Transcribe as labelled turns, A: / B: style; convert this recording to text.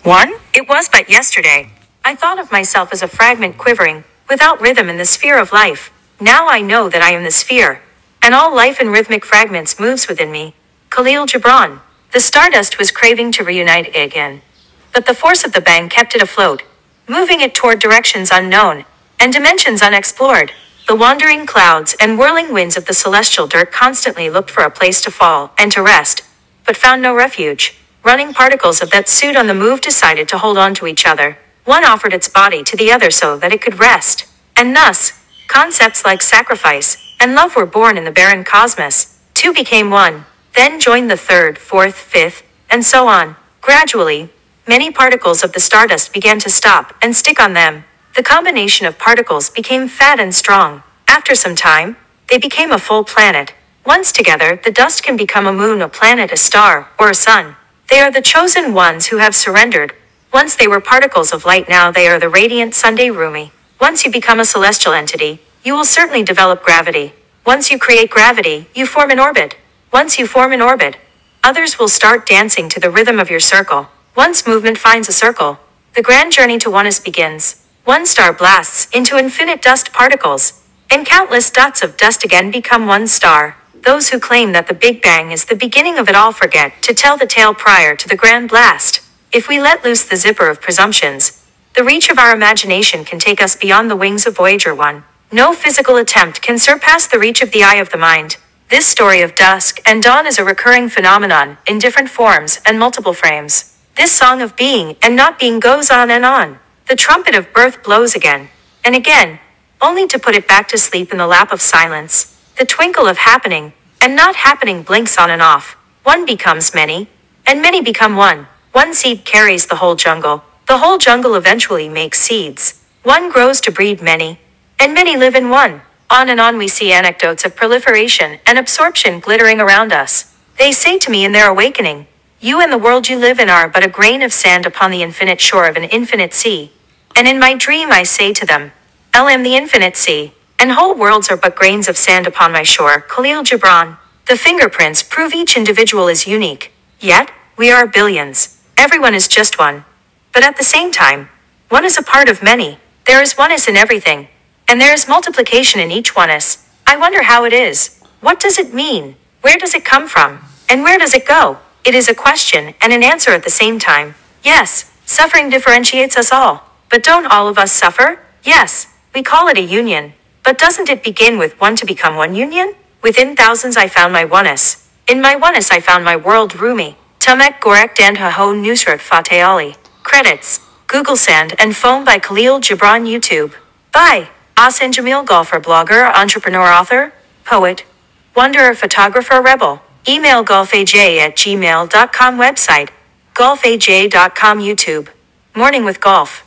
A: 1. It was but yesterday. I thought of myself as a fragment quivering, without rhythm in the sphere of life. Now I know that I am the sphere. And all life in rhythmic fragments moves within me. Khalil Gibran. The stardust was craving to reunite again. But the force of the bang kept it afloat, moving it toward directions unknown, and dimensions unexplored. The wandering clouds and whirling winds of the celestial dirt constantly looked for a place to fall and to rest, but found no refuge. Running particles of that suit on the move decided to hold on to each other. One offered its body to the other so that it could rest. And thus, concepts like sacrifice and love were born in the barren cosmos. Two became one, then joined the third, fourth, fifth, and so on. Gradually, many particles of the stardust began to stop and stick on them. The combination of particles became fat and strong. After some time, they became a full planet. Once together, the dust can become a moon, a planet, a star, or a sun. They are the chosen ones who have surrendered. Once they were particles of light, now they are the radiant Sunday Rumi. Once you become a celestial entity, you will certainly develop gravity. Once you create gravity, you form an orbit. Once you form an orbit, others will start dancing to the rhythm of your circle. Once movement finds a circle, the grand journey to oneness begins. One star blasts into infinite dust particles, and countless dots of dust again become one star. Those who claim that the Big Bang is the beginning of it all forget to tell the tale prior to the grand blast. If we let loose the zipper of presumptions, the reach of our imagination can take us beyond the wings of Voyager 1. No physical attempt can surpass the reach of the eye of the mind. This story of dusk and dawn is a recurring phenomenon in different forms and multiple frames. This song of being and not being goes on and on. The trumpet of birth blows again and again, only to put it back to sleep in the lap of silence. The twinkle of happening and not happening blinks on and off. One becomes many, and many become one. One seed carries the whole jungle. The whole jungle eventually makes seeds. One grows to breed many, and many live in one. On and on we see anecdotes of proliferation and absorption glittering around us. They say to me in their awakening, you and the world you live in are but a grain of sand upon the infinite shore of an infinite sea. And in my dream I say to them, LM the infinite sea, and whole worlds are but grains of sand upon my shore. Khalil Gibran. The fingerprints prove each individual is unique. Yet, we are billions. Everyone is just one. But at the same time, one is a part of many. There is oneness in everything. And there is multiplication in each oneness. I wonder how it is. What does it mean? Where does it come from? And where does it go? It is a question and an answer at the same time. Yes, suffering differentiates us all. But don't all of us suffer? Yes, we call it a union. But doesn't it begin with one to become one union? Within thousands I found my oneness. In my oneness I found my world. Rumi. Tamek Gorek Dandhaho Nusrat Fateh Ali. Credits. Google Sand and Foam by Khalil Gibran. YouTube. By Ahsan Jamil. Golfer, blogger, entrepreneur, author, poet, wanderer, photographer, rebel. Email golfaj@gmail.com. Website golfaj.com. YouTube. Morning with Golf.